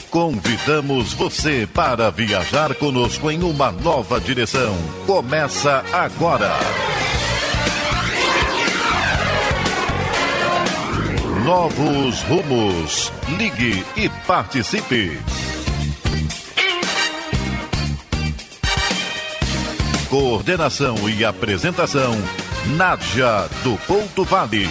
Convidamos você para viajar conosco em uma nova direção. Começa agora. Novos rumos. Ligue e participe. Coordenação e apresentação, Nádia do Couto Vale.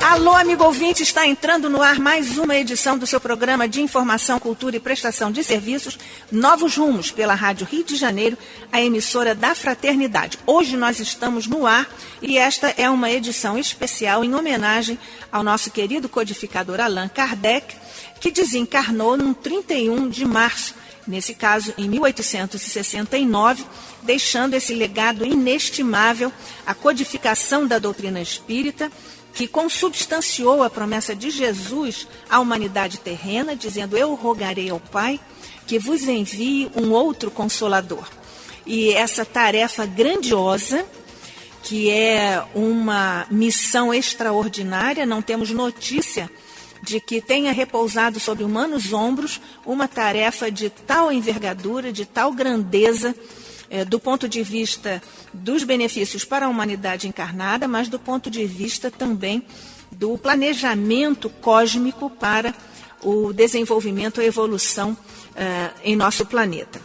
Alô, amigo ouvinte, está entrando no ar mais uma edição do seu programa de informação, cultura e prestação de serviços, Novos Rumos, pela Rádio Rio de Janeiro, a emissora da Fraternidade. Hoje nós estamos no ar e esta é uma edição especial em homenagem ao nosso querido codificador Allan Kardec, que desencarnou no 31 de março, nesse caso em 1869, deixando esse legado inestimável, a codificação da doutrina espírita, que consubstanciou a promessa de Jesus à humanidade terrena, dizendo: eu rogarei ao Pai que vos envie um outro Consolador. E essa tarefa grandiosa, que é uma missão extraordinária, não temos notícia de que tenha repousado sobre humanos ombros uma tarefa de tal envergadura, de tal grandeza, do ponto de vista dos benefícios para a humanidade encarnada, mas do ponto de vista também do planejamento cósmico para o desenvolvimento e a evolução em nosso planeta.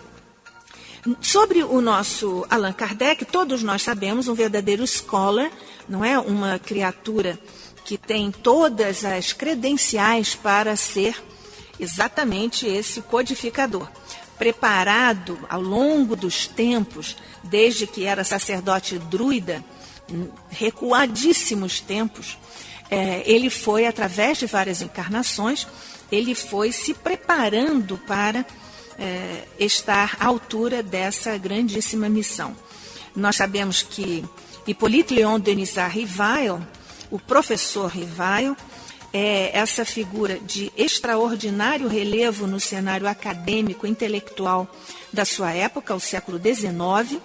Sobre o nosso Allan Kardec, todos nós sabemos, um verdadeiro scholar, não é? Uma criatura que tem todas as credenciais para ser exatamente esse codificador. Preparado ao longo dos tempos, desde que era sacerdote druida, recuadíssimos tempos, ele foi, através de várias encarnações, ele foi se preparando para estar à altura dessa grandíssima missão. Nós sabemos que Hippolyte Léon Denisard Rivail, o professor Rivail, é essa figura de extraordinário relevo no cenário acadêmico, intelectual da sua época, o século XIX.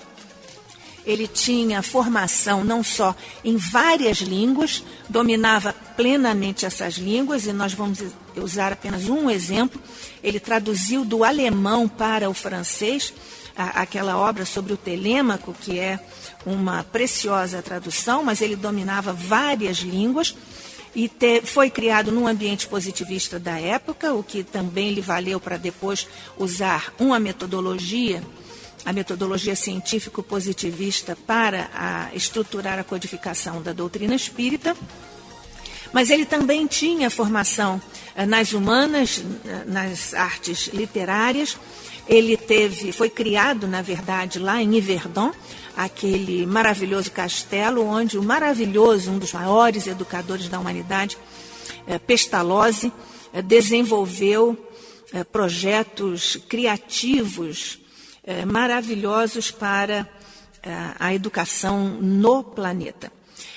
Ele tinha formação não só em várias línguas, dominava plenamente essas línguas, e nós vamos usar apenas um exemplo. Ele traduziu do alemão para o francês aquela obra sobre o Telêmaco, que é uma preciosa tradução, mas ele dominava várias línguas. E foi criado num ambiente positivista da época, o que também lhe valeu para depois usar uma metodologia, a metodologia científico-positivista, para estruturar a codificação da doutrina espírita. Mas ele também tinha formação nas humanas, nas artes literárias. Ele foi criado, na verdade, lá em Yverdon, aquele maravilhoso castelo onde o maravilhoso, um dos maiores educadores da humanidade, Pestalozzi, desenvolveu projetos criativos maravilhosos para a educação no planeta.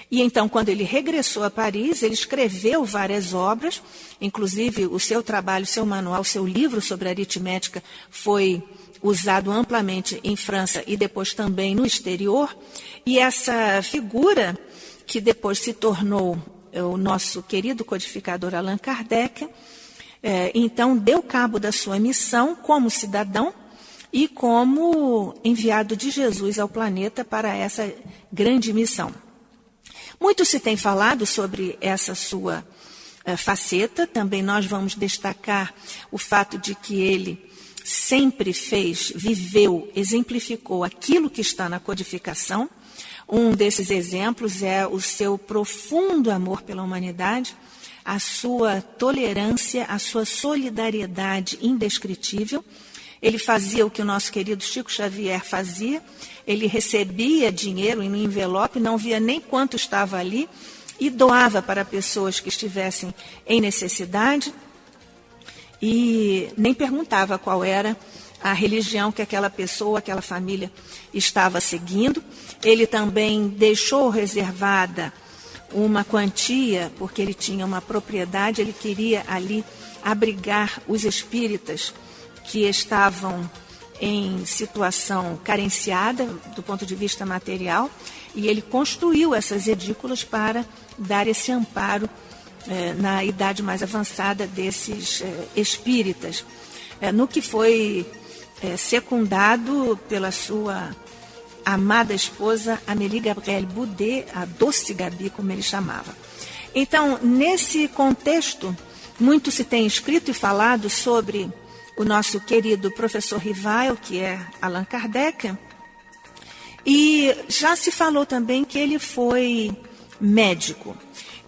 E então, quando ele regressou a Paris, ele escreveu várias obras, inclusive o seu trabalho, seu manual, seu livro sobre aritmética foi usado amplamente em França e depois também no exterior. E essa figura, que depois se tornou o nosso querido codificador Allan Kardec, então deu cabo da sua missão como cidadão e como enviado de Jesus ao planeta para essa grande missão. Muito se tem falado sobre essa sua faceta. Também nós vamos destacar o fato de que ele sempre viveu, exemplificou aquilo que está na codificação. Um desses exemplos é o seu profundo amor pela humanidade, a sua tolerância, a sua solidariedade indescritível. Ele fazia o que o nosso querido Chico Xavier fazia. Ele recebia dinheiro em um envelope, não via nem quanto estava ali, e doava para pessoas que estivessem em necessidade, e nem perguntava qual era a religião que aquela pessoa, aquela família estava seguindo. Ele também deixou reservada uma quantia, porque ele tinha uma propriedade, ele queria ali abrigar os espíritas que estavam em situação carenciada do ponto de vista material. e ele construiu essas edículas para dar esse amparo na idade mais avançada desses espíritas, no que foi secundado pela sua amada esposa Amélie Gabrielle Boudet, a Doce Gabi, como ele chamava. Então, nesse contexto, muito se tem escrito e falado sobre o nosso querido professor Rivail, que é Allan Kardec, e já se falou também que ele foi médico.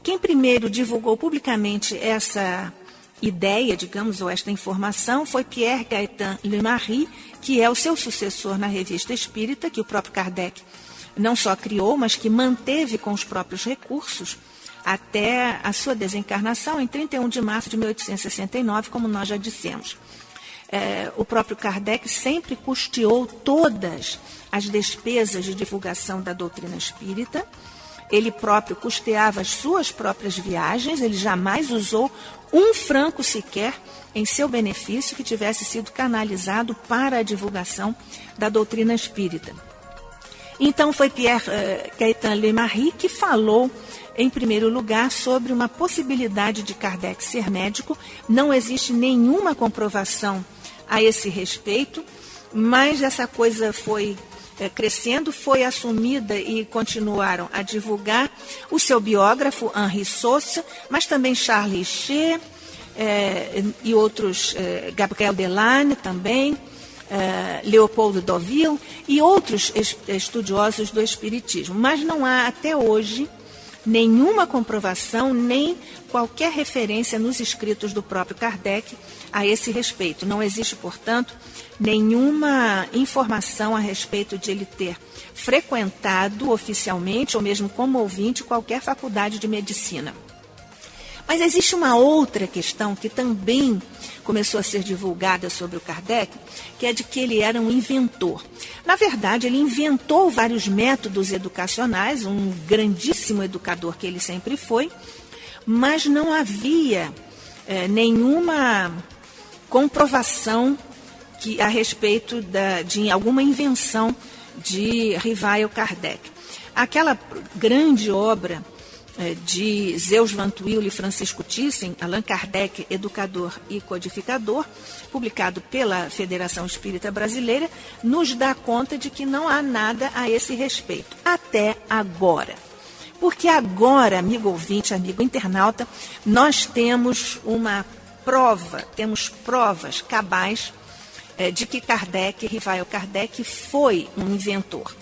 Quem primeiro divulgou publicamente essa ideia, digamos, ou esta informação, foi Pierre Gaëtan Lemarie, que é o seu sucessor na Revista Espírita, que o próprio Kardec não só criou, mas que manteve com os próprios recursos até a sua desencarnação em 31 de março de 1869, como nós já dissemos. O próprio Kardec sempre custeou todas as despesas de divulgação da doutrina espírita. Ele próprio custeava as suas próprias viagens, ele jamais usou um franco sequer em seu benefício que tivesse sido canalizado para a divulgação da doutrina espírita. Então foi Pierre Gaëtan Lemarie que falou, em primeiro lugar, sobre uma possibilidade de Kardec ser médico. Não existe nenhuma comprovação a esse respeito, mas essa coisa foi crescendo, foi assumida e continuaram a divulgar o seu biógrafo, Henri Sauce, mas também Charles Richer e outros, Gabriel Delanne também, Leopoldo Deauville e outros estudiosos do Espiritismo. Mas não há até hoje nenhuma comprovação, nem qualquer referência nos escritos do próprio Kardec a esse respeito. Não existe, portanto, nenhuma informação a respeito de ele ter frequentado oficialmente ou mesmo como ouvinte qualquer faculdade de medicina. Mas existe uma outra questão que também começou a ser divulgada sobre o Kardec, que é de que ele era um inventor. Na verdade, ele inventou vários métodos educacionais, um grandíssimo educador que ele sempre foi, mas não havia nenhuma comprovação a respeito de alguma invenção de Rivail Kardec. Aquela grande obra de Zeus Van Tuyl e Francisco Thyssen, Allan Kardec, Educador e Codificador, publicado pela Federação Espírita Brasileira, nos dá conta de que não há nada a esse respeito, até agora. Porque agora, amigo ouvinte, amigo internauta, nós temos temos provas cabais de que Rivail Kardec foi um inventor.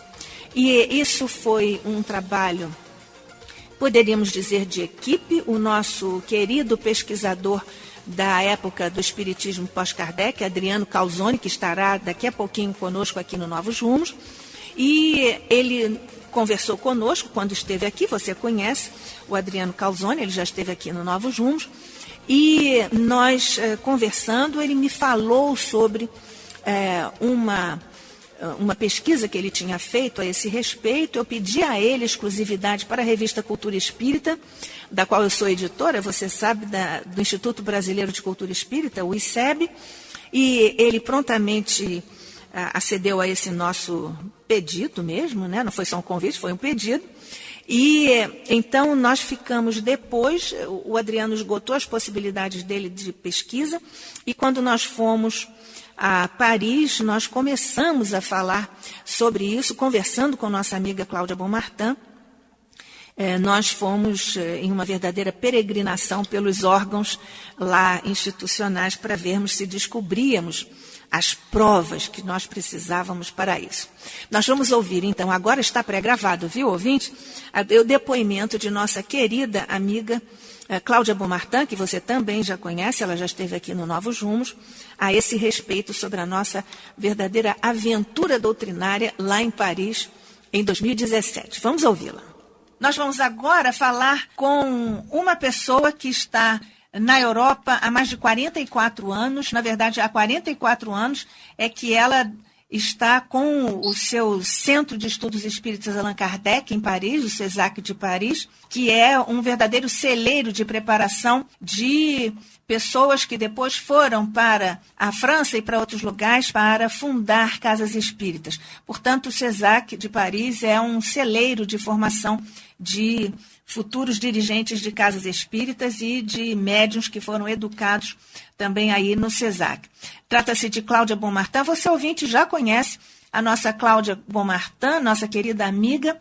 E isso foi um trabalho, poderíamos dizer, de equipe. O nosso querido pesquisador da época do Espiritismo pós-Kardec, Adriano Calzone, que estará daqui a pouquinho conosco aqui no Novos Rumos, e ele conversou conosco quando esteve aqui. Você conhece o Adriano Calzone, ele já esteve aqui no Novos Rumos, e nós conversando, ele me falou sobre uma pesquisa que ele tinha feito a esse respeito. Eu pedi a ele exclusividade para a revista Cultura Espírita, da qual eu sou editora, você sabe, do Instituto Brasileiro de Cultura Espírita, o ICEB, e ele prontamente acedeu a esse nosso pedido mesmo, né? Não foi só um convite, foi um pedido. E então nós ficamos depois, o Adriano esgotou as possibilidades dele de pesquisa, e quando nós fomos a Paris, nós começamos a falar sobre isso, conversando com nossa amiga Cláudia Bonmartin. Nós fomos em uma verdadeira peregrinação pelos órgãos lá institucionais para vermos se descobríamos as provas que nós precisávamos para isso. Nós vamos ouvir, então, agora está pré-gravado, viu, ouvinte? O depoimento de nossa querida amiga Cláudia Bonmartin, que você também já conhece, ela já esteve aqui no Novos Rumos, a esse respeito sobre a nossa verdadeira aventura doutrinária lá em Paris, em 2017. Vamos ouvi-la. Nós vamos agora falar com uma pessoa que está na Europa há mais de 44 anos, na verdade há 44 anos é que ela está com o seu Centro de Estudos Espíritas Allan Kardec, em Paris, o CESAC de Paris, que é um verdadeiro celeiro de preparação de pessoas que depois foram para a França e para outros lugares para fundar casas espíritas. Portanto, o CESAC de Paris é um celeiro de formação de futuros dirigentes de casas espíritas e de médiuns que foram educados também aí no CESAC. Trata-se de Cláudia Bonmartin. Você, ouvinte, já conhece a nossa Cláudia Bonmartin, nossa querida amiga,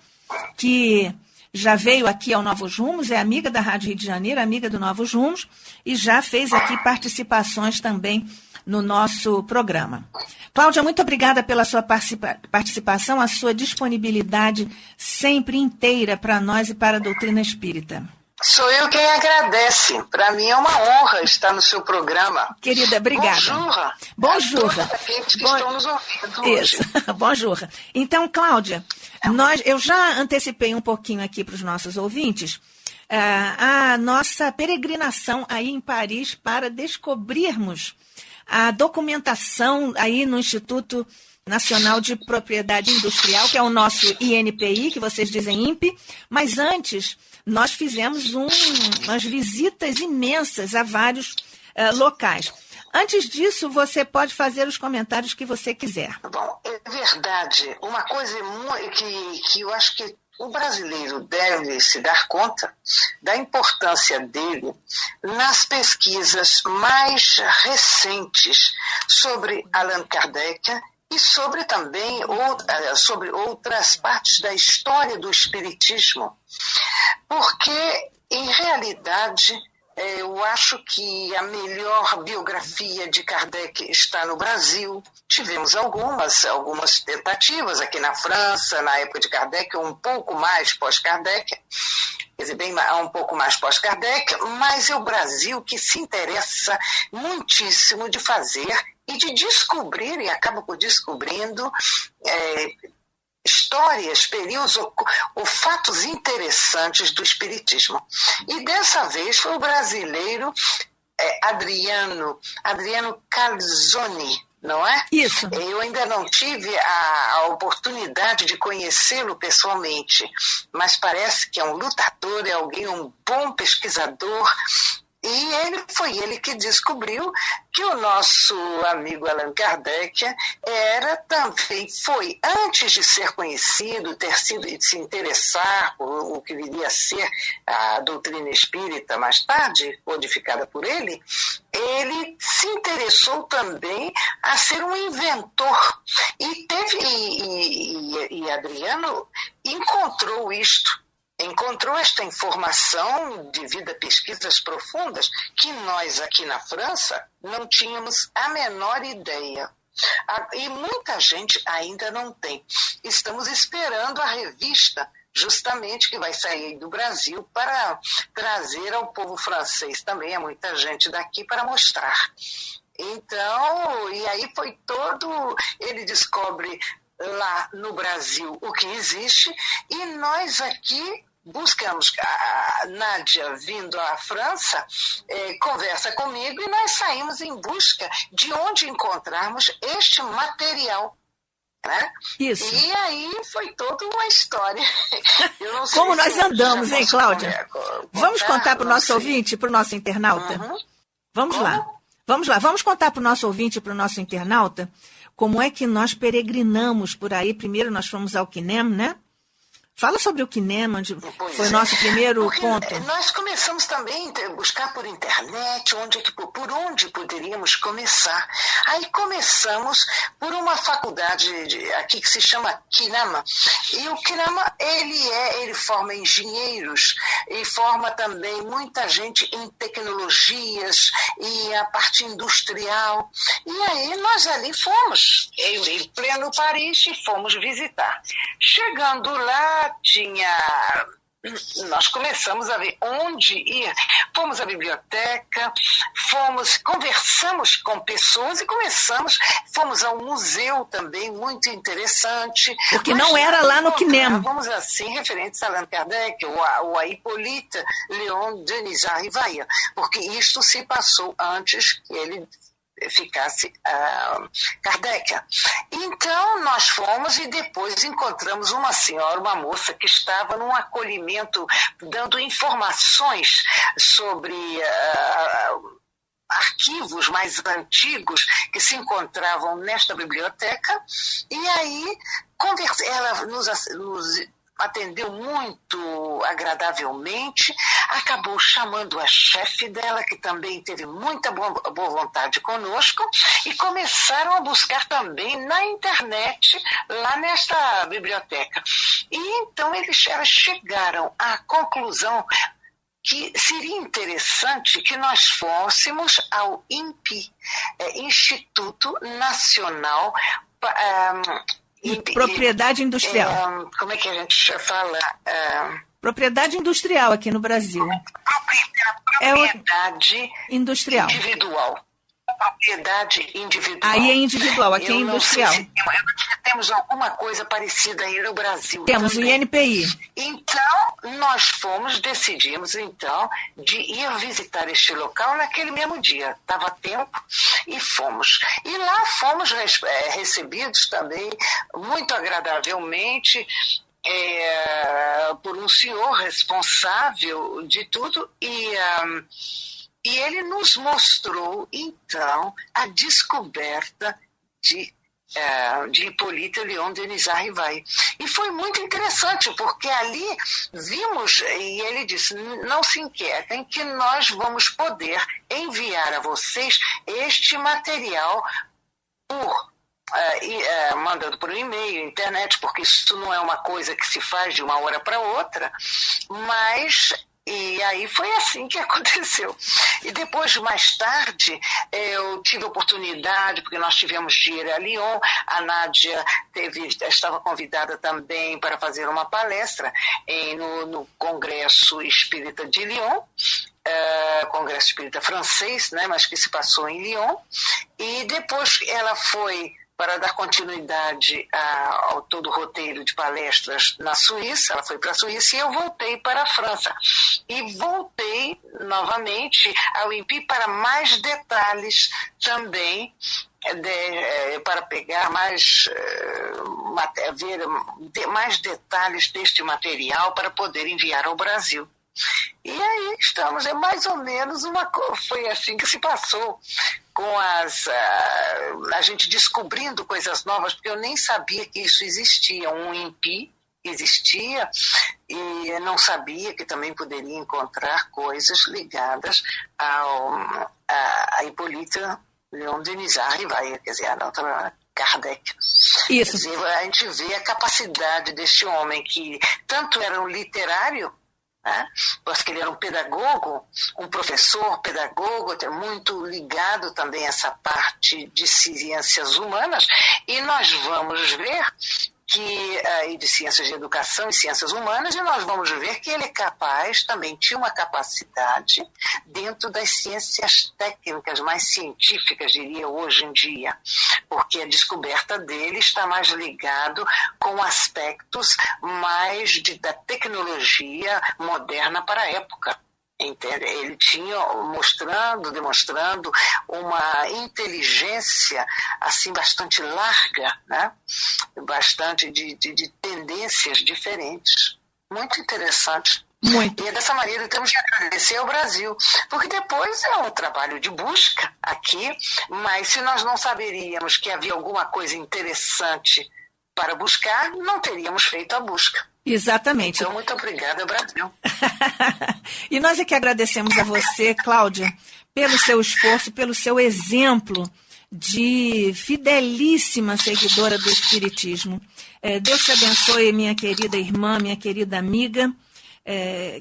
que já veio aqui ao Novos Rumos, é amiga da Rádio Rio de Janeiro, amiga do Novos Rumos, e já fez aqui participações também no nosso programa. Cláudia, muito obrigada pela sua participação, a sua disponibilidade sempre inteira para nós e para a doutrina espírita. Sou eu quem agradece. Para mim é uma honra estar no seu programa. Querida, obrigada. Bonjour. A todos aqueles que estão nos ouvindo hoje. Isso, bonjour. Então, Cláudia, eu já antecipei um pouquinho aqui para os nossos ouvintes a nossa peregrinação aí em Paris para descobrirmos a documentação aí no Instituto Nacional de Propriedade Industrial, que é o nosso INPI, que vocês dizem INPE, mas antes nós fizemos umas visitas imensas a vários locais. Antes disso, você pode fazer os comentários que você quiser. Bom, é verdade. Uma coisa que eu acho que o brasileiro deve se dar conta da importância dele nas pesquisas mais recentes sobre Allan Kardec e sobre também sobre outras partes da história do espiritismo. Porque, em realidade, eu acho que a melhor biografia de Kardec está no Brasil. Tivemos algumas tentativas aqui na França, na época de Kardec, um pouco mais pós-Kardec, quer dizer, um pouco mais pós-Kardec, mas é o Brasil que se interessa muitíssimo de fazer e de descobrir, e acaba por descobrindo, histórias, períodos ou fatos interessantes do espiritismo. E dessa vez foi o brasileiro Adriano Calzoni, não é? Isso. Eu ainda não tive a oportunidade de conhecê-lo pessoalmente, mas parece que é um lutador, é um bom pesquisador. E foi ele que descobriu que o nosso amigo Allan Kardec foi, antes de ser conhecido, se interessar por o que viria a ser a doutrina espírita mais tarde, codificada por ele se interessou também a ser um inventor. E Adriano encontrou esta informação devido a pesquisas profundas que nós aqui na França não tínhamos a menor ideia. E muita gente ainda não tem. Estamos esperando a revista justamente que vai sair do Brasil para trazer ao povo francês também, a muita gente daqui, para mostrar. Então, e aí ele descobre lá no Brasil o que existe, e nós aqui buscamos. A Nádia, vindo à França, conversa comigo e nós saímos em busca de onde encontrarmos este material. Né? Isso. E aí foi toda uma história. Eu não sei como nós andamos, hein, Cláudia? Vamos contar para o nosso ouvinte, para o nosso internauta? Uhum. Vamos lá. Vamos contar para o nosso ouvinte e para o nosso internauta como é que nós peregrinamos por aí. Primeiro nós fomos ao Quinem, né? Fala sobre o Quinem, onde foi o nosso primeiro ponto. Nós começamos também a buscar por internet por onde poderíamos começar. Aí começamos por uma faculdade aqui que se chama Quinem. E o Quinem, ele forma engenheiros e forma também muita gente em tecnologias e a parte industrial. E aí nós ali fomos, em pleno Paris, e fomos visitar. Chegando lá, nós começamos a ver onde ir. Fomos à biblioteca, conversamos com pessoas e fomos ao museu também, muito interessante. Porque não era lá no Quinem. Vamos assim, referentes a Allan Kardec, ou a Hippolyte Léon Denis Arrivaille, porque isto se passou antes que ele ficasse Kardec. Então nós fomos e depois encontramos uma senhora, uma moça que estava num acolhimento dando informações sobre arquivos mais antigos que se encontravam nesta biblioteca, e aí ela nos atendeu muito agradavelmente, acabou chamando a chefe dela, que também teve muita boa vontade conosco, e começaram a buscar também na internet, lá nesta biblioteca. E então elas chegaram à conclusão que seria interessante que nós fôssemos ao INPI, Instituto Nacional Propriedade Industrial. Como é que a gente fala? Propriedade industrial aqui no Brasil. Propriedade industrial. Individual. Propriedade individual. Aí é individual, aqui é industrial. Temos alguma coisa parecida aí no Brasil. Temos também. O INPI. Então, nós decidimos então, de ir visitar este local naquele mesmo dia. Dava tempo e fomos. E lá fomos recebidos também muito agradavelmente por um senhor responsável de tudo e ele nos mostrou, então, a descoberta de Hippolyte Léon Denis Arrivai. E foi muito interessante, porque ali vimos, e ele disse, não se inquietem que nós vamos poder enviar a vocês este material mandando por um e-mail, internet, porque isso não é uma coisa que se faz de uma hora para outra, mas... E aí foi assim que aconteceu. E depois, mais tarde, eu tive oportunidade, porque nós tivemos de ir a Lyon, a Nádia estava convidada também para fazer uma palestra no Congresso Espírita de Lyon, Congresso Espírita francês, né, mas que se passou em Lyon, e depois ela foi para dar continuidade ao todo o roteiro de palestras na Suíça. Ela foi para a Suíça e eu voltei para a França. E voltei novamente ao INPI para mais detalhes também, para pegar ver mais detalhes deste material para poder enviar ao Brasil. E aí estamos, mais ou menos foi assim que se passou, com a gente descobrindo coisas novas, porque eu nem sabia que isso existia, um INPI existia, e não sabia que também poderia encontrar coisas ligadas a Hippolyte Léon Denis Arrivai, quer dizer, Kardec. Isso. Quer dizer, a gente vê a capacidade deste homem, que tanto era um literário, porque ele era um pedagogo, um professor pedagogo, muito ligado também a essa parte de ciências humanas, e nós vamos ver e de ciências de educação e ciências humanas, e nós vamos ver que ele é capaz, também tinha uma capacidade dentro das ciências técnicas, mais científicas, diria, hoje em dia, porque a descoberta dele está mais ligado com aspectos mais da tecnologia moderna para a época. Entende? Ele tinha demonstrando uma inteligência assim bastante larga, né? Bastante de tendências diferentes. Muito interessante. Muito. E dessa maneira temos que agradecer ao Brasil, porque depois é um trabalho de busca aqui, mas se nós não saberíamos que havia alguma coisa interessante para buscar, não teríamos feito a busca. Exatamente. Então, muito obrigada, Brasil. E nós é que agradecemos a você, Cláudia, pelo seu esforço, pelo seu exemplo de fidelíssima seguidora do Espiritismo. Deus te abençoe, minha querida irmã, minha querida amiga,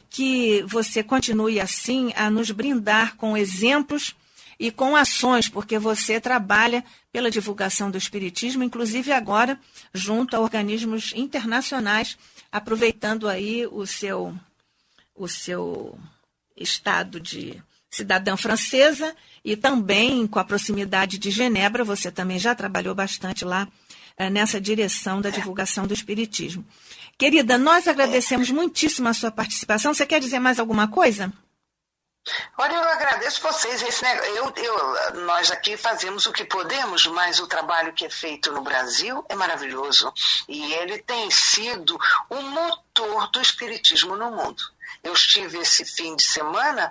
que você continue assim a nos brindar com exemplos e com ações, porque você trabalha pela divulgação do Espiritismo, inclusive agora junto a organismos internacionais, aproveitando aí o seu estado de cidadã francesa e também com a proximidade de Genebra, você também já trabalhou bastante lá nessa direção da divulgação do Espiritismo. Querida, nós agradecemos muitíssimo a sua participação. Você quer dizer mais alguma coisa? Olha, eu agradeço vocês. Nós aqui fazemos o que podemos, mas o trabalho que é feito no Brasil é maravilhoso. E ele tem sido o motor do espiritismo no mundo. Eu estive esse fim de semana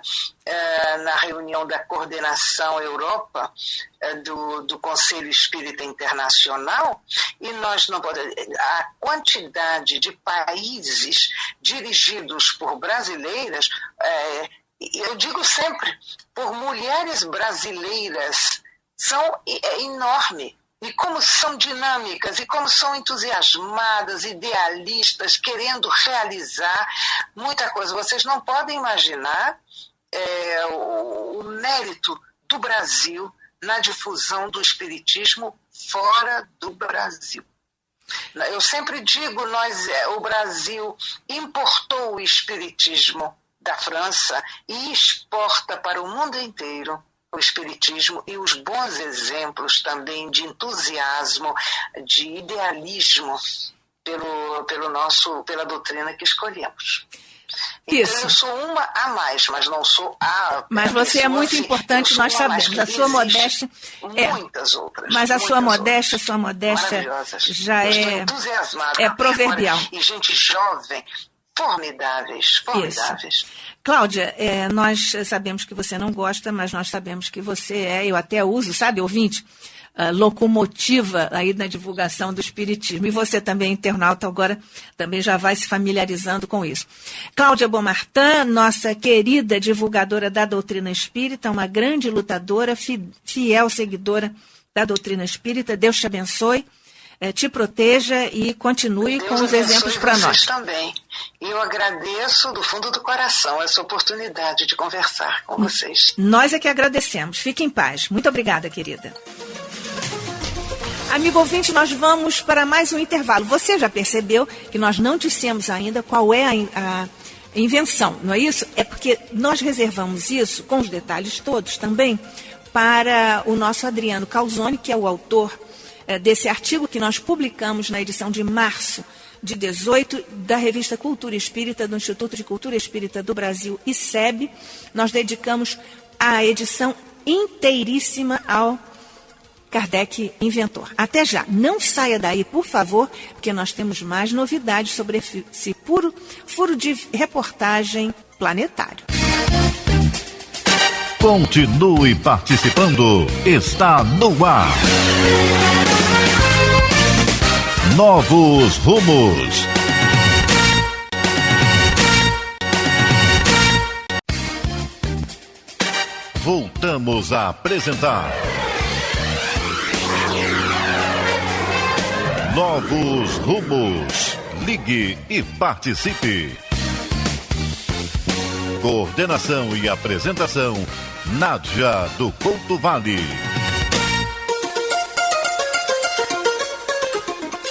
na reunião da Coordenação Europa do Conselho Espírita Internacional, e nós não podemos. A quantidade de países dirigidos por brasileiras, eu digo sempre, por mulheres brasileiras, é enorme. E como são dinâmicas, e como são entusiasmadas, idealistas, querendo realizar muita coisa. Vocês não podem imaginar o mérito do Brasil na difusão do espiritismo fora do Brasil. Eu sempre digo, o Brasil importou o espiritismo da França e exporta para o mundo inteiro o espiritismo e os bons exemplos também de entusiasmo, de idealismo pela doutrina que escolhemos. Então, eu sou uma a mais, mas não sou a... Mas você é muito importante, nós sabemos. A sua modéstia... Muitas outras. Mas a sua modéstia já é proverbial. E gente jovem... Formidáveis. Isso. Cláudia, nós sabemos que você não gosta, mas nós sabemos que você eu até uso, sabe, ouvinte, locomotiva aí na divulgação do espiritismo. E você também, internauta, agora também já vai se familiarizando com isso. Cláudia Beaumartin, nossa querida divulgadora da doutrina espírita, uma grande lutadora, fiel seguidora da doutrina espírita. Deus te abençoe. Te proteja e continue com os exemplos para nós. Também. E eu agradeço do fundo do coração essa oportunidade de conversar com vocês. Nós é que agradecemos. Fique em paz. Muito obrigada, querida. Amigo ouvinte, nós vamos para mais um intervalo. Você já percebeu que nós não dissemos ainda qual é a invenção, não é isso? É porque nós reservamos isso, com os detalhes todos também, para o nosso Adriano Calzone, que é o autor desse artigo que nós publicamos na edição de março de 18 da revista Cultura Espírita, do Instituto de Cultura Espírita do Brasil, ICEB. Nós dedicamos a edição inteiríssima ao Kardec Inventor. Até já. Não saia daí, por favor, porque nós temos mais novidades sobre esse furo de reportagem planetário. Continue participando. Está no ar. Novos rumos. Voltamos a apresentar Novos rumos. Ligue e participe. Coordenação e apresentação, Nádia do Couto Vale.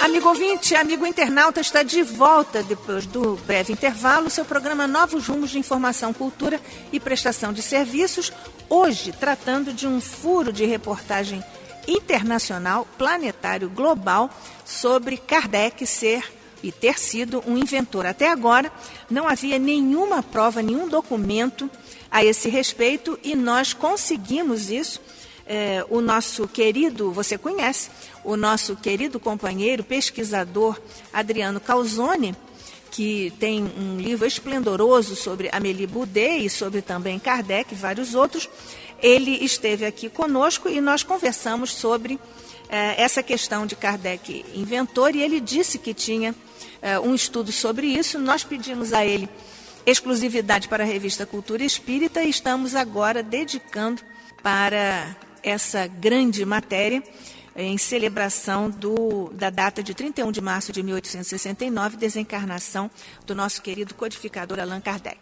Amigo ouvinte, amigo internauta, está de volta depois do breve intervalo, seu programa Novos Rumos de Informação, Cultura e Prestação de Serviços, hoje tratando de um furo de reportagem internacional, planetário, global, sobre Kardec ser e ter sido um inventor. Até agora não havia nenhuma prova, nenhum documento a esse respeito e nós conseguimos isso. O nosso querido, você conhece, o nosso querido companheiro, pesquisador Adriano Calzone, que tem um livro esplendoroso sobre Amélie Boudet e sobre também Kardec e vários outros. Ele esteve aqui conosco e nós conversamos sobre essa questão de Kardec inventor, e ele disse que tinha um estudo sobre isso. Nós pedimos a ele exclusividade para a revista Cultura Espírita e estamos agora dedicando para essa grande matéria em celebração da data de 31 de março de 1869, desencarnação do nosso querido codificador Allan Kardec.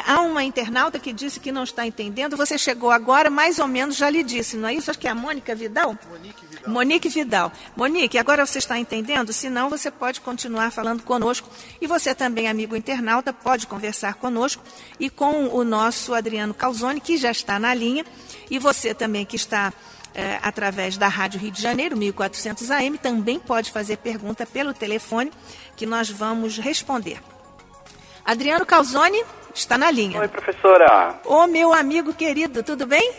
Há uma internauta que disse que não está entendendo. Você chegou agora, mais ou menos já lhe disse, não é isso? Acho que é a Mônica Vidal? Monique Vidal. Monique, agora você está entendendo? Se não, você pode continuar falando conosco. E você também, amigo internauta, pode conversar conosco e com o nosso Adriano Calzone, que já está na linha. E você também que está através da Rádio Rio de Janeiro, 1400 AM, também pode fazer pergunta pelo telefone que nós vamos responder. Adriano Calzone, está na linha. Oi, professora. Ô, meu amigo querido, tudo bem?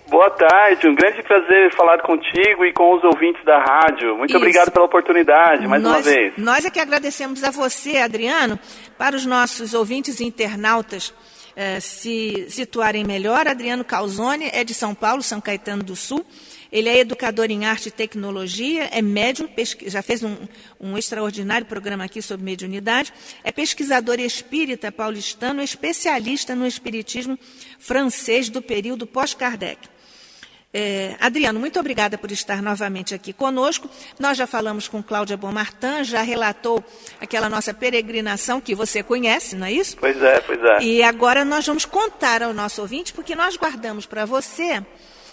Boa tarde, um grande prazer falar contigo e com os ouvintes da rádio. Muito obrigado pela oportunidade, mais uma vez. Nós é que agradecemos a você, Adriano. Para os nossos ouvintes e internautas se situarem melhor, Adriano Calzone é de São Paulo, São Caetano do Sul. Ele é educador em arte e tecnologia, é médium, já fez um extraordinário programa aqui sobre mediunidade, é pesquisador espírita paulistano, especialista no espiritismo francês do período pós-Kardec. Adriano, muito obrigada por estar novamente aqui conosco. Nós já falamos com Cláudia Bonmartin, já relatou aquela nossa peregrinação que você conhece, não é isso? Pois é. E agora nós vamos contar ao nosso ouvinte, porque nós guardamos para você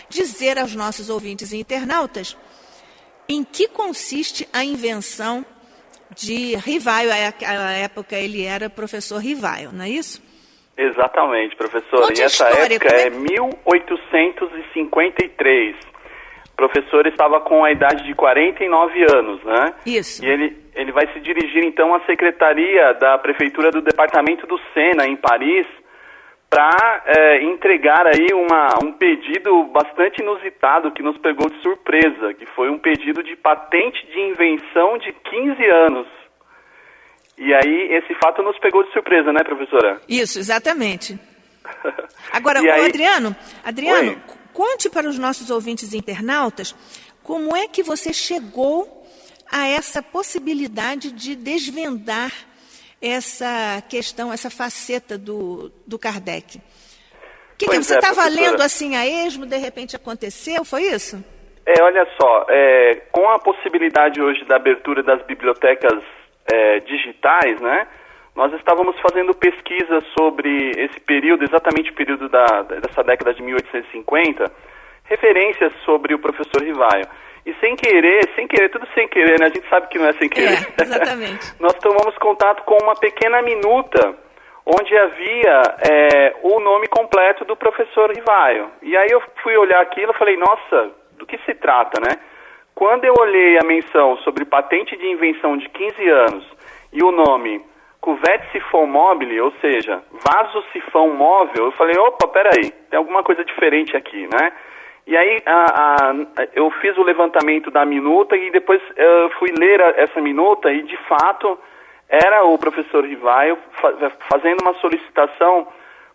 dizer aos nossos ouvintes e internautas em que consiste a invenção de Rivaio. À época ele era professor Rivaio, não é isso? Exatamente, professor. E essa época é 1853. O professor estava com a idade de 49 anos, né? Isso. E ele vai se dirigir, então, à secretaria da prefeitura do departamento do Sena, em Paris, para entregar aí um pedido bastante inusitado que nos pegou de surpresa, que foi um pedido de patente de invenção de 15 anos. E aí, esse fato nos pegou de surpresa, né, professora? Isso, exatamente. Agora, Adriano, conte para os nossos ouvintes e internautas como é que você chegou a essa possibilidade de desvendar essa questão, essa faceta do Kardec. Você estava lendo assim a esmo, de repente aconteceu, foi isso? Olha só, com a possibilidade hoje da abertura das bibliotecas digitais, né, nós estávamos fazendo pesquisa sobre esse período, exatamente o período dessa década de 1850, referências sobre o professor Rivaio. E sem querer, tudo sem querer, né? A gente sabe que não é sem querer. Exatamente. Nós tomamos contato com uma pequena minuta, onde havia o nome completo do professor Rivaio. E aí eu fui olhar aquilo e falei, nossa, do que se trata, né? Quando eu olhei a menção sobre patente de invenção de 15 anos e o nome Cuvette Siphon Mobile, ou seja, vaso sifão móvel, eu falei, opa, peraí, tem alguma coisa diferente aqui, né? E aí eu fiz o levantamento da minuta e depois eu fui ler essa minuta e, de fato, era o professor Rivaio fazendo uma solicitação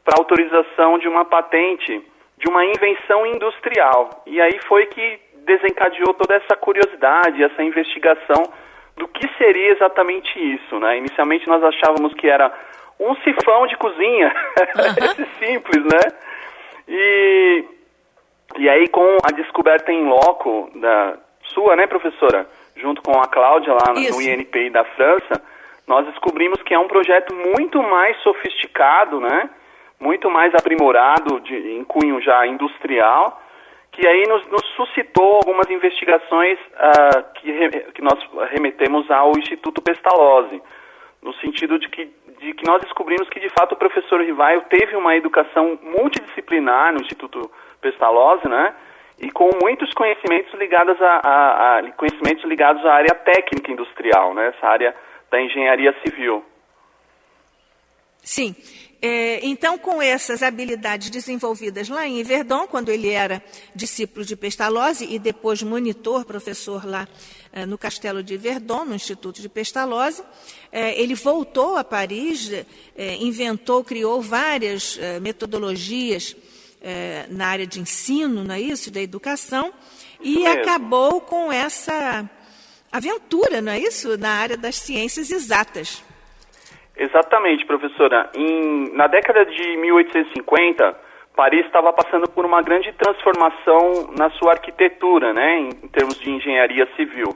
para autorização de uma patente de uma invenção industrial. E aí foi que desencadeou toda essa curiosidade, essa investigação do que seria exatamente isso, né? Inicialmente nós achávamos que era um sifão de cozinha, esse simples, né? E aí, com a descoberta em loco da sua, né, professora, junto com a Cláudia lá no INPI da França, nós descobrimos que é um projeto muito mais sofisticado, né, muito mais aprimorado, em cunho já industrial, que aí nos suscitou algumas investigações que nós remetemos ao Instituto Pestalozzi, no sentido de que nós descobrimos que, de fato, o professor Rivaio teve uma educação multidisciplinar no Instituto Pestalozzi, né, e com muitos conhecimentos ligados à área técnica industrial, né, essa área da engenharia civil. Sim. Então, com essas habilidades desenvolvidas lá em Yverdon, quando ele era discípulo de Pestalozzi e depois monitor, professor lá no Castelo de Yverdon, no Instituto de Pestalozzi, ele voltou a Paris, criou várias metodologias na área de ensino, não é isso, da educação, e acabou com essa aventura, não é isso, na área das ciências exatas. Exatamente, professora. Na década de 1850, Paris estava passando por uma grande transformação na sua arquitetura, né, em termos de engenharia civil.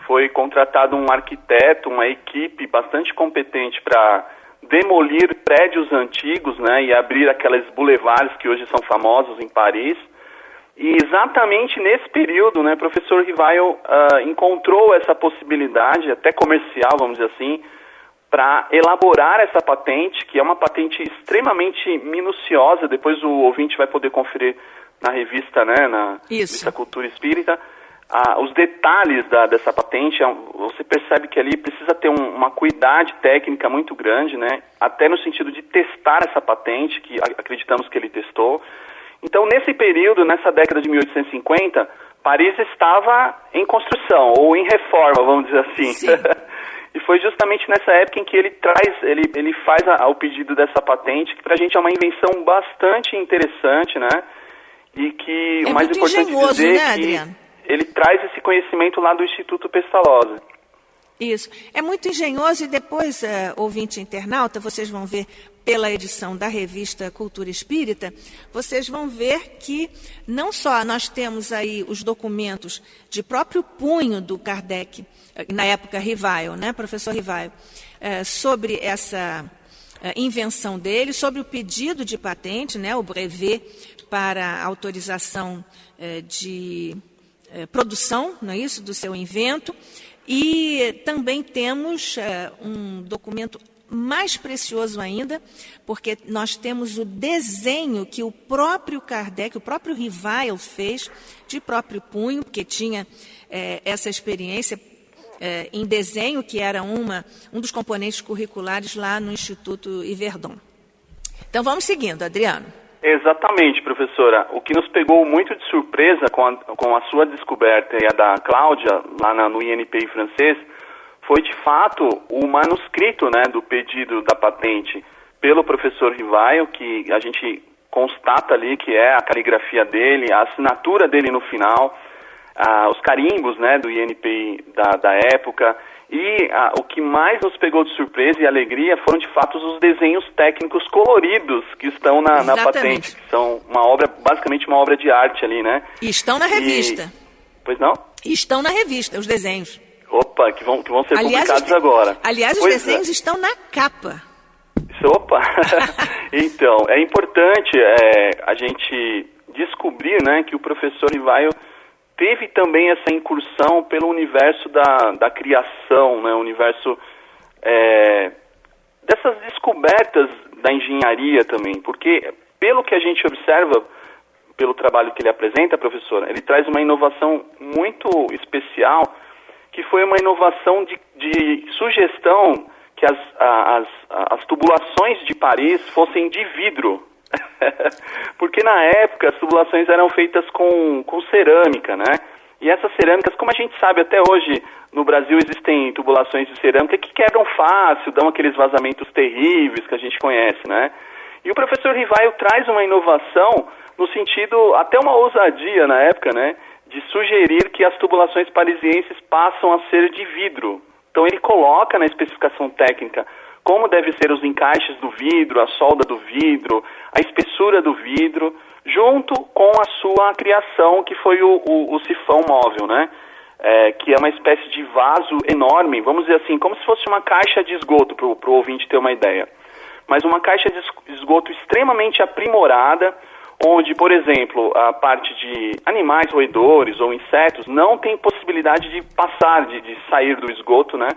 Foi contratado um arquiteto, uma equipe bastante competente para demolir prédios antigos, né, e abrir aqueles boulevards que hoje são famosos em Paris. E exatamente nesse período, né, o professor Rivaio encontrou essa possibilidade, até comercial, vamos dizer assim, para elaborar essa patente, que é uma patente extremamente minuciosa. Depois o ouvinte vai poder conferir na revista, né, na revista Cultura Espírita, os detalhes dessa patente, você percebe que ali precisa ter uma cuidade técnica muito grande, né? Até no sentido de testar essa patente, que acreditamos que ele testou. Então, nesse período, nessa década de 1850, Paris estava em construção, ou em reforma, vamos dizer assim. E foi justamente nessa época em que ele faz o pedido dessa patente, que para a gente é uma invenção bastante interessante, né? E que o mais importante dizer, né, Adriano? Ele traz esse conhecimento lá do Instituto Pestalozzi. Isso. É muito engenhoso e depois, ouvinte internauta, vocês vão ver pela edição da revista Cultura Espírita, vocês vão ver que não só nós temos aí os documentos de próprio punho do Kardec, na época Rivail, né, professor Rivail, sobre essa invenção dele, sobre o pedido de patente, né, o brevet para autorização de produção, não é isso, do seu invento, e também temos um documento mais precioso ainda, porque nós temos o desenho que o próprio Kardec, o próprio Rivail fez de próprio punho, porque tinha essa experiência em desenho, que era um dos componentes curriculares lá no Instituto Yverdon. Então vamos seguindo, Adriano. Exatamente, professora. O que nos pegou muito de surpresa com a sua descoberta e a da Cláudia, lá no INPI francês, foi de fato o manuscrito, né, do pedido da patente pelo professor Rivail, que a gente constata ali que é a caligrafia dele, a assinatura dele no final, os carimbos, né, do INPI da época. E o que mais nos pegou de surpresa e alegria foram, de fato, os desenhos técnicos coloridos que estão na patente, que são basicamente uma obra de arte ali, né? E estão na revista. Pois não? E estão na revista, os desenhos. Opa, que vão ser publicados agora. Aliás, os desenhos estão na capa. Opa! Então, é importante a gente descobrir, né, que o professor Rivail teve também essa incursão pelo universo da criação, né, o universo dessas descobertas da engenharia também, porque pelo que a gente observa, pelo trabalho que ele apresenta, professora, ele traz uma inovação muito especial, que foi uma inovação de sugestão que as tubulações de Paris fossem de vidro. Porque na época as tubulações eram feitas com cerâmica, né? E essas cerâmicas, como a gente sabe até hoje, no Brasil existem tubulações de cerâmica que quebram fácil, dão aqueles vazamentos terríveis que a gente conhece, né? E o professor Rivail traz uma inovação no sentido, até uma ousadia na época, né? De sugerir que as tubulações parisienses passam a ser de vidro. Então ele coloca na especificação técnica como devem ser os encaixes do vidro, a solda do vidro, a espessura do vidro, junto com a sua criação, que foi o sifão móvel, né? Que é uma espécie de vaso enorme, vamos dizer assim, como se fosse uma caixa de esgoto, para o ouvinte ter uma ideia. Mas uma caixa de esgoto extremamente aprimorada, onde, por exemplo, a parte de animais roedores ou insetos não tem possibilidade de passar, de sair do esgoto, né?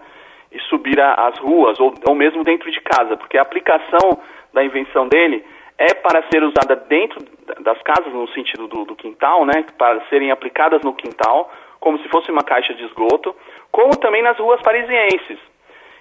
E subir as ruas, ou mesmo dentro de casa, porque a aplicação da invenção dele é para ser usada dentro das casas, no sentido do quintal, né, para serem aplicadas no quintal, como se fosse uma caixa de esgoto, como também nas ruas parisienses.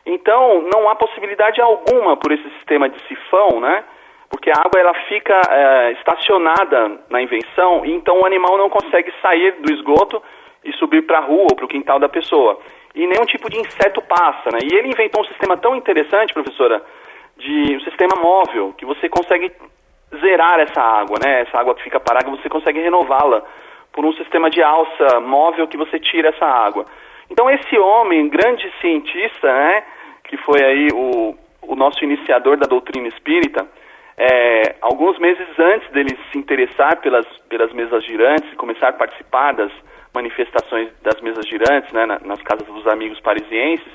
Então, não há possibilidade alguma por esse sistema de sifão, né, porque a água ela fica estacionada na invenção, e então o animal não consegue sair do esgoto e subir para a rua ou para o quintal da pessoa. E nenhum tipo de inseto passa, né? E ele inventou um sistema tão interessante, professora, de um sistema móvel, que você consegue zerar essa água, né? Essa água que fica parada, você consegue renová-la por um sistema de alça móvel que você tira essa água. Então esse homem, grande cientista, né? Que foi aí o nosso iniciador da doutrina espírita, alguns meses antes dele se interessar pelas mesas girantes e começar a participar das manifestações das mesas girantes, né, nas casas dos amigos parisienses,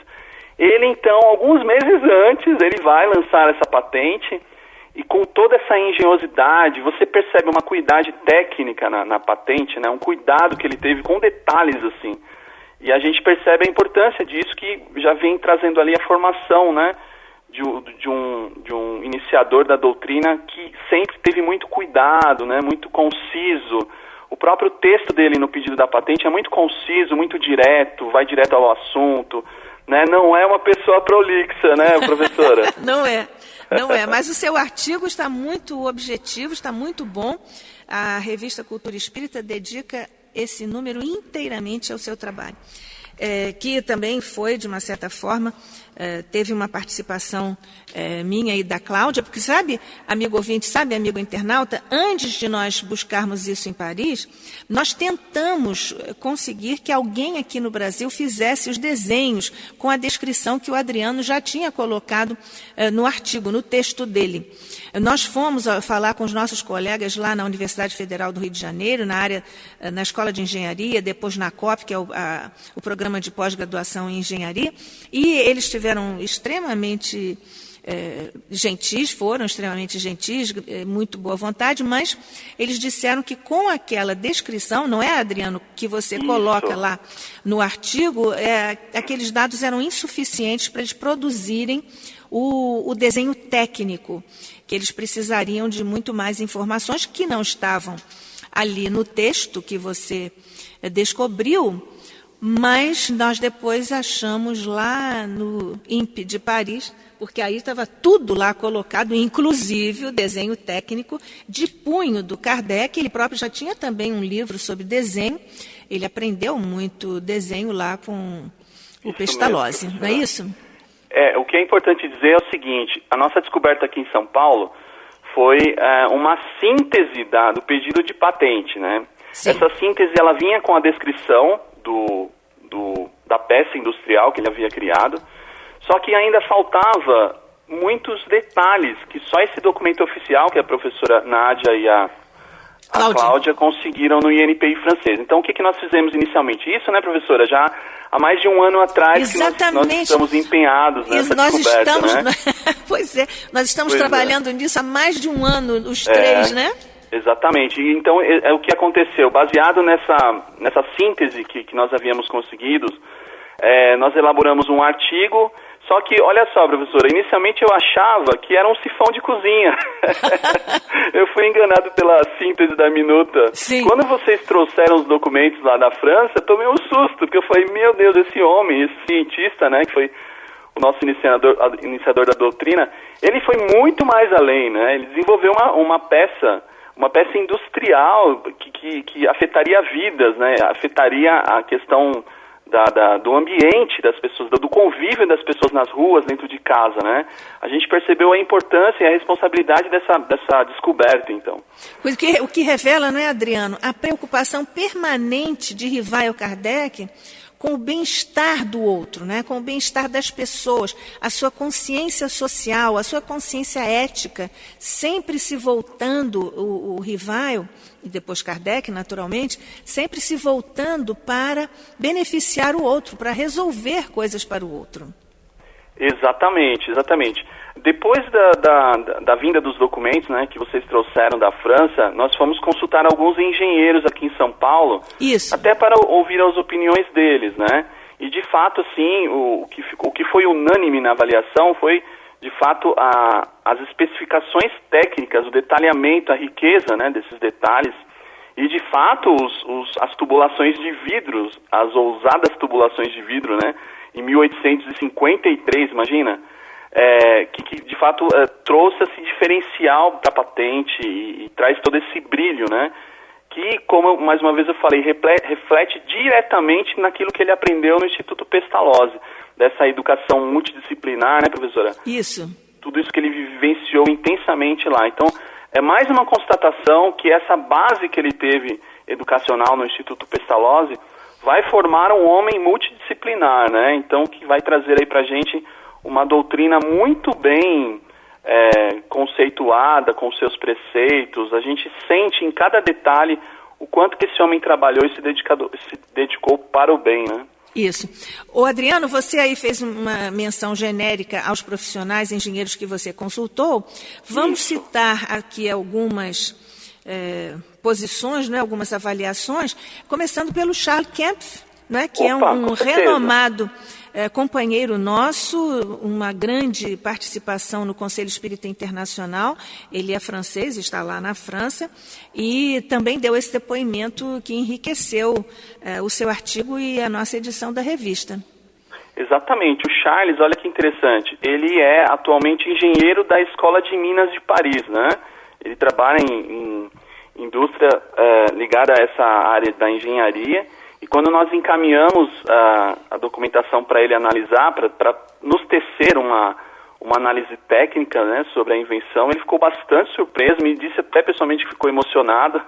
ele então, alguns meses antes, ele vai lançar essa patente, e com toda essa engenhosidade, você percebe uma cuidade técnica na patente, né, um cuidado que ele teve com detalhes assim, e a gente percebe a importância disso, que já vem trazendo ali a formação, né, de um iniciador da doutrina que sempre teve muito cuidado, né, muito conciso. O próprio texto dele no pedido da patente é muito conciso, muito direto, vai direto ao assunto, né? Não é uma pessoa prolixa, né, professora? Não é, mas o seu artigo está muito objetivo, está muito bom. A revista Cultura Espírita dedica esse número inteiramente ao seu trabalho. Que também foi, de uma certa forma, teve uma participação minha e da Cláudia, porque sabe, amigo ouvinte, sabe, amigo internauta, antes de nós buscarmos isso em Paris, nós tentamos conseguir que alguém aqui no Brasil fizesse os desenhos com a descrição que o Adriano já tinha colocado no artigo, no texto dele. Nós fomos falar com os nossos colegas lá na Universidade Federal do Rio de Janeiro, na Escola de Engenharia, depois na COP, que é o programa de pós-graduação em engenharia, e eles tiveram extremamente foram extremamente gentis, muito boa vontade, mas eles disseram que com aquela descrição, não é, Adriano, que você coloca lá no artigo, aqueles dados eram insuficientes para eles produzirem o desenho técnico, que eles precisariam de muito mais informações que não estavam ali no texto que você descobriu, mas nós depois achamos lá no INPE de Paris, porque aí estava tudo lá colocado, inclusive o desenho técnico de punho do Kardec. Ele próprio já tinha também um livro sobre desenho, ele aprendeu muito desenho lá com o Pestalozzi, não é isso? O que é importante dizer é o seguinte, a nossa descoberta aqui em São Paulo foi uma síntese do pedido de patente, né? Sim. Essa síntese, ela vinha com a descrição da peça industrial que ele havia criado, só que ainda faltava muitos detalhes que só esse documento oficial, que a professora Nádia e a Cláudia conseguiram no INPI francês. Então, o que nós fizemos inicialmente? Isso, né, professora? Já há mais de um ano atrás que nós estamos empenhados nessa descoberta, né? Pois é, nós estamos trabalhando nisso há mais de um ano, os três, né? Exatamente. Então, o que aconteceu? Baseado nessa síntese que nós havíamos conseguido, nós elaboramos um artigo. Só que, olha só, professora, inicialmente eu achava que era um sifão de cozinha. Eu fui enganado pela síntese da minuta. Sim. Quando vocês trouxeram os documentos lá da França, eu tomei um susto, porque eu falei, meu Deus, esse homem, esse cientista, né, que foi o nosso iniciador da doutrina, ele foi muito mais além, né? Ele desenvolveu uma peça industrial que afetaria vidas, né? Afetaria a questão do ambiente das pessoas, do convívio das pessoas nas ruas, dentro de casa, né? A gente percebeu a importância e a responsabilidade dessa descoberta, então. O que revela, não é, Adriano, a preocupação permanente de Rivaio Kardec com o bem-estar do outro, né? Com o bem-estar das pessoas, a sua consciência social, a sua consciência ética, sempre se voltando, o Rivaio, e depois Kardec, naturalmente, sempre se voltando para beneficiar o outro, para resolver coisas para o outro. Exatamente. Depois da vinda dos documentos, né, que vocês trouxeram da França, nós fomos consultar alguns engenheiros aqui em São Paulo, isso, até para ouvir as opiniões deles, né? E de fato, assim, o que foi unânime na avaliação foi, de fato, as especificações técnicas, o detalhamento, a riqueza, né, desses detalhes, e de fato as tubulações de vidros, as ousadas tubulações de vidro, né, em 1853, imagina, que de fato trouxe esse diferencial para a patente e traz todo esse brilho, né, que, como mais uma vez eu falei, reflete diretamente naquilo que ele aprendeu no Instituto Pestalozzi, dessa educação multidisciplinar, né, professora? Isso. Tudo isso que ele vivenciou intensamente lá. Então, é mais uma constatação que essa base que ele teve educacional no Instituto Pestalozzi vai formar um homem multidisciplinar, né? Então, que vai trazer aí pra gente uma doutrina muito bem conceituada, com seus preceitos. A gente sente em cada detalhe o quanto que esse homem trabalhou e se dedicou para o bem, né? Isso. Ô Adriano, você aí fez uma menção genérica aos profissionais engenheiros que você consultou. Vamos citar aqui algumas posições, né, algumas avaliações, começando pelo Charles Kempf, né, que é um renomado companheiro nosso, uma grande participação no Conselho Espírita Internacional. Ele é francês, está lá na França, e também deu esse depoimento que enriqueceu o seu artigo e a nossa edição da revista. Exatamente. O Charles, olha que interessante, ele é atualmente engenheiro da Escola de Minas de Paris, né? Ele trabalha em indústria ligada a essa área da engenharia. E quando nós encaminhamos a documentação para ele analisar, para nos tecer uma análise técnica, né, sobre a invenção, ele ficou bastante surpreso, me disse até pessoalmente que ficou emocionado,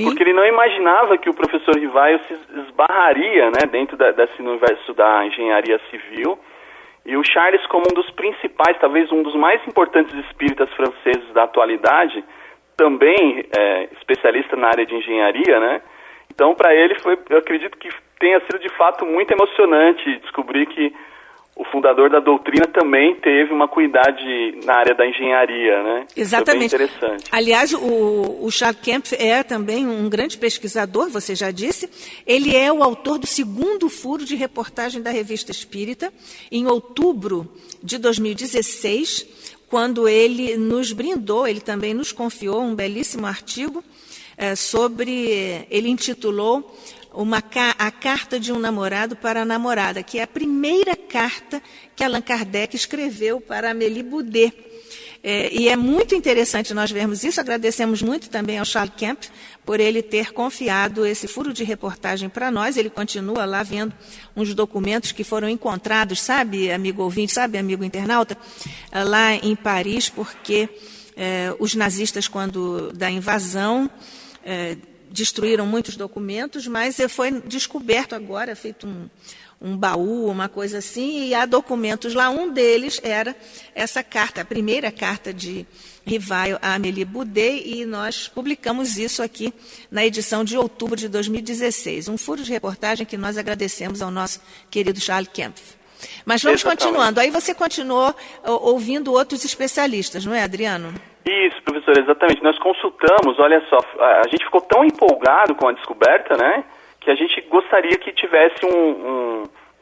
porque ele não imaginava que o professor Rivaio se esbarraria, né, dentro desse universo da engenharia civil. E o Charles, como um dos principais, talvez um dos mais importantes espíritas franceses da atualidade, também especialista na área de engenharia, né? Então, para ele, eu acredito que tenha sido, de fato, muito emocionante descobrir que o fundador da doutrina também teve uma cuidade na área da engenharia, né? Exatamente. Foi bem interessante. Aliás, o Charles Kempf é também um grande pesquisador, você já disse. Ele é o autor do 2º furo de reportagem da Revista Espírita, em outubro de 2016, quando ele nos brindou, ele também nos confiou um belíssimo artigo, ele intitulou a Carta de um Namorado para a Namorada, que é a primeira carta que Allan Kardec escreveu para Amélie Boudet. E é muito interessante nós vermos isso. Agradecemos muito também ao Charles Kempf por ele ter confiado esse furo de reportagem para nós. Ele continua lá vendo uns documentos que foram encontrados, sabe, amigo ouvinte, sabe, amigo internauta, lá em Paris, porque os nazistas, quando da invasão, destruíram muitos documentos, mas foi descoberto agora, feito um baú, uma coisa assim, e há documentos lá. Um deles era essa carta, a primeira carta de Rivaio a Amélie Boudet, e nós publicamos isso aqui na edição de outubro de 2016. Um furo de reportagem que nós agradecemos ao nosso querido Charles Kempf. Mas vamos continuando. Aí você continuou ouvindo outros especialistas, não é, Adriano? Isso, professor, exatamente. Nós consultamos, olha só, a gente ficou tão empolgado com a descoberta, né, que a gente gostaria que tivesse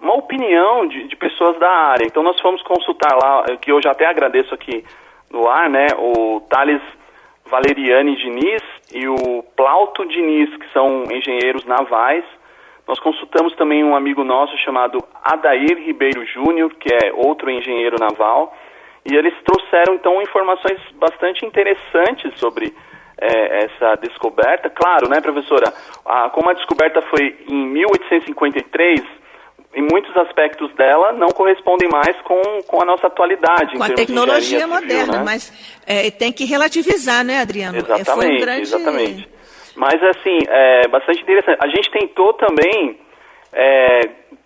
uma opinião de pessoas da área. Então nós fomos consultar lá, que eu já até agradeço aqui no ar, né, o Thales Valeriani Diniz e o Plauto Diniz, que são engenheiros navais. Nós consultamos também um amigo nosso chamado Adair Ribeiro Júnior, que é outro engenheiro naval. E eles trouxeram, então, informações bastante interessantes sobre essa descoberta. Claro, né, professora, como a descoberta foi em 1853, em muitos aspectos dela não correspondem mais com a nossa atualidade. Com a tecnologia moderna, civil, né? Mas tem que relativizar, né, Adriano? Exatamente, exatamente. Mas, assim, bastante interessante. A gente tentou também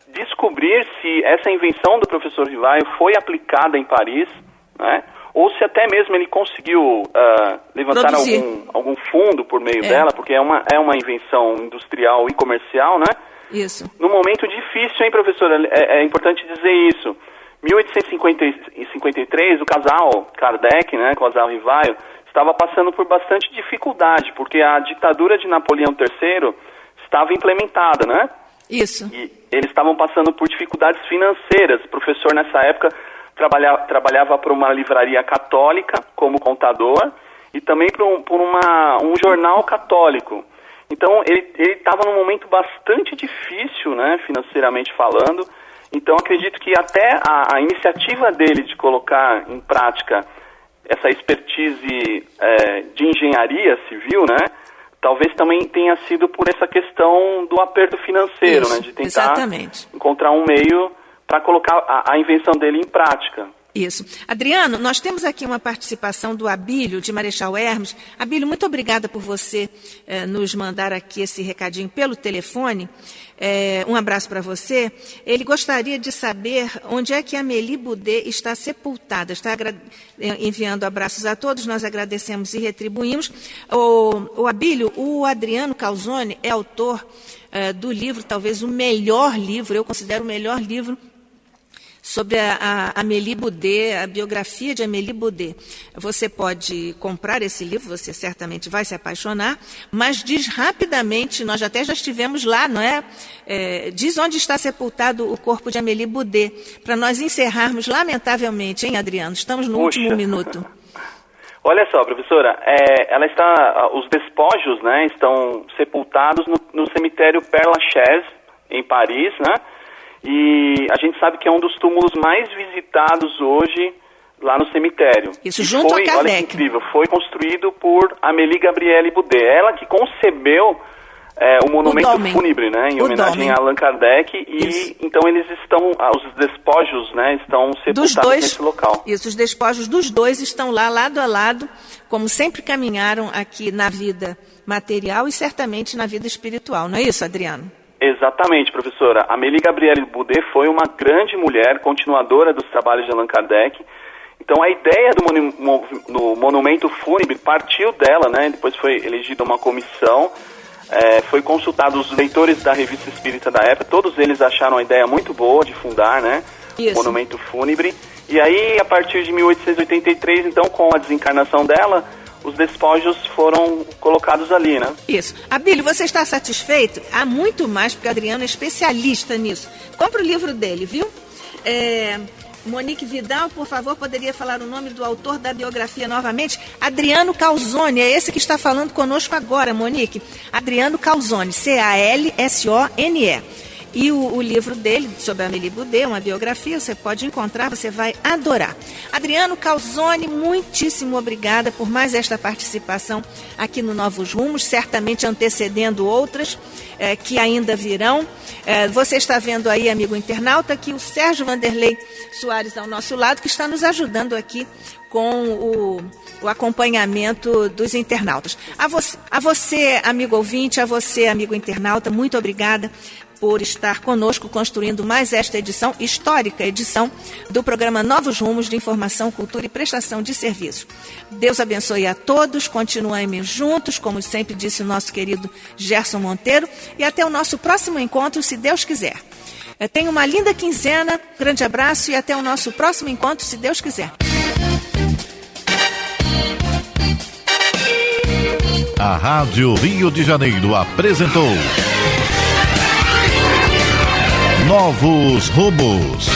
descobrir se essa invenção do professor Rivaio foi aplicada em Paris, né? Ou se até mesmo ele conseguiu levantar algum fundo por meio dela, porque é uma invenção industrial e comercial, né? Isso. Num momento difícil, hein, professora? É importante dizer isso. 1853, o casal Kardec, né, o casal Rivaio, estava passando por bastante dificuldade, porque a ditadura de Napoleão III estava implementada, né? Isso. E eles estavam passando por dificuldades financeiras. O professor, nessa época, trabalhava por uma livraria católica como contador e também por um jornal católico. Então, ele estava num momento bastante difícil, né, financeiramente falando. Então, acredito que até a iniciativa dele de colocar em prática essa expertise de engenharia civil, né, talvez também tenha sido por essa questão do aperto financeiro, isso, né, de tentar exatamente. Encontrar um meio para colocar a invenção dele em prática. Isso. Adriano, nós temos aqui uma participação do Abílio, de Marechal Hermes. Abílio, muito obrigada por você nos mandar aqui esse recadinho pelo telefone. Um abraço para você. Ele gostaria de saber onde é que a Amélie Boudet está sepultada. Está enviando abraços a todos, nós agradecemos e retribuímos. O Abílio, o Adriano Calzone é autor do livro, talvez o melhor livro, eu considero o melhor livro, sobre a Amélie Boudet, a biografia de Amélie Boudet. Você pode comprar esse livro, você certamente vai se apaixonar, mas diz rapidamente, nós até já estivemos lá, não é? Diz onde está sepultado o corpo de Amélie Boudet, para nós encerrarmos, lamentavelmente, hein, Adriano? Estamos no último minuto. Olha só, professora, os despojos, né, estão sepultados no cemitério Père Lachaise, em Paris, né? E a gente sabe que é um dos túmulos mais visitados hoje lá no cemitério. Isso, junto a Kardec. Olha que incrível, foi construído por Amélie Gabrielle Boudet. Ela que concebeu o monumento fúnebre, né, em homenagem a Allan Kardec. E então eles estão, os despojos, né, estão sepultados nesse local. Isso, os despojos dos dois estão lá, lado a lado, como sempre caminharam aqui na vida material e certamente na vida espiritual. Não é isso, Adriano? Exatamente, professora. Amélie Gabrielle Boudet foi uma grande mulher, continuadora dos trabalhos de Allan Kardec. Então a ideia do monumento fúnebre partiu dela, né? Depois foi elegida uma comissão, foi consultado os leitores da Revista Espírita da época, todos eles acharam a ideia muito boa de fundar, né? O monumento fúnebre. E aí, a partir de 1883, então, com a desencarnação dela, os despojos foram colocados ali, né? Isso. Abílio, você está satisfeito? Há muito mais, porque o Adriano é especialista nisso. Compre o livro dele, viu? Monique Vidal, por favor, poderia falar o nome do autor da biografia novamente? Adriano Calzone, é esse que está falando conosco agora, Monique. Adriano Calzone, C-A-L-S-O-N-E. E o livro dele, sobre a Amélie Boudet, uma biografia, você pode encontrar, você vai adorar. Adriano Calzone, muitíssimo obrigada por mais esta participação aqui no Novos Rumos, certamente antecedendo outras que ainda virão. Você está vendo aí, amigo internauta, que o Sérgio Vanderlei Soares ao nosso lado, que está nos ajudando aqui com o acompanhamento dos internautas. A você, amigo ouvinte, a você, amigo internauta, muito obrigada por estar conosco construindo mais esta edição, histórica edição, do programa Novos Rumos de Informação, Cultura e Prestação de Serviços. Deus abençoe a todos, continuemos juntos, como sempre disse o nosso querido Gerson Monteiro, e até o nosso próximo encontro, se Deus quiser. Tenha uma linda quinzena, grande abraço e até o nosso próximo encontro, se Deus quiser. A Rádio Rio de Janeiro apresentou Novos Rumos.